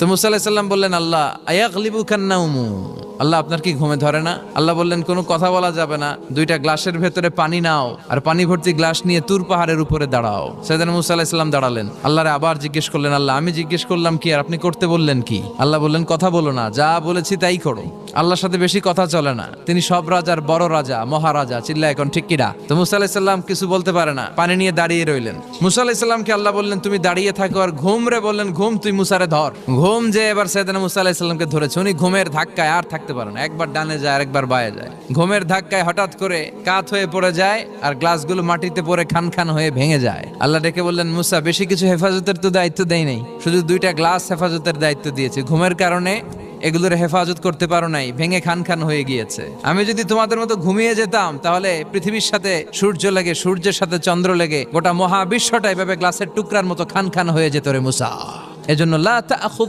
তো মুসা আলাইহিস সালাম বললেন, আল্লাহ আয়াগলিবুকান নাউমু, আল্লাহ আপনার কি ঘুমে ধরে না? আল্লাহ বললেন কোনো কথা বলা যাবে না, দুইটা গ্লাসের ভেতরে পানি নাও আর পানি ভর্তি গ্লাস নিয়ে তুর পাহাড়ের উপরে দাঁড়াও। সাইয়েদনা মুসা আলাইহিস সালাম দাঁড়ালেন। আল্লাহরে আবার জিজ্ঞেস করলেন, আল্লাহ আমি জিজ্ঞেস করলাম কি আর আপনি করতে বললেন কি? আল্লাহ বললেন কথা বলো না, যা বলেছি তাই করো। আল্লাহর সাথে বেশি কথা চলে না, তিনি সব রাজার বড় রাজা, মহারাজা। চিল্লা এখন ঠিক কিনা? তো মুসা আলাইহিস সালাম কিছু বলতে পারে না, পানি নিয়ে দাঁড়িয়ে রইলেন। মুসা আলাইহিস সালামকে আল্লাহ বললেন তুমি দাঁড়িয়ে থাকো, আর ঘুম রে বললেন ঘুম তুই মুসারে ধর। ঘুম যে এবার সাইয়েদনা মুসা আলাইহিস সালামকে ধরেছে, উনি ঘুমের ধাক্কায় আর থাকতে পারে না, একবার ডানে যায় আর একবার বায়ে যায়। ঘুমের ধাক্কায় হঠাৎ করে কাত হয়ে পড়ে যায় আর গ্লাসগুলো মাটিতে পড়ে খান খান হয়ে ভেঙে যায়। আল্লাহ ডেকে বললেন, মুসা বেশি কিছু হেফাজতের তো দায়িত্ব দেই নাই, শুধু দুইটা গ্লাস হেফাজতের দায়িত্ব দিয়েছি। ঘুমের কারণে এগুলোর হেফাজত করতে পারো নাই, ভেঙে খান খান হয়ে গিয়েছে। আমি যদি তোমাদের মতো ঘুমিয়ে যেতাম তাহলে পৃথিবীর সাথে সূর্য লেগে, সূর্যের সাথে চন্দ্র লেগে গোটা মহাবিশ্বটা এভাবে গ্লাসের টুকরার মতো খান খান হয়ে যেত রে মুসা। এজন্য লা তাখুয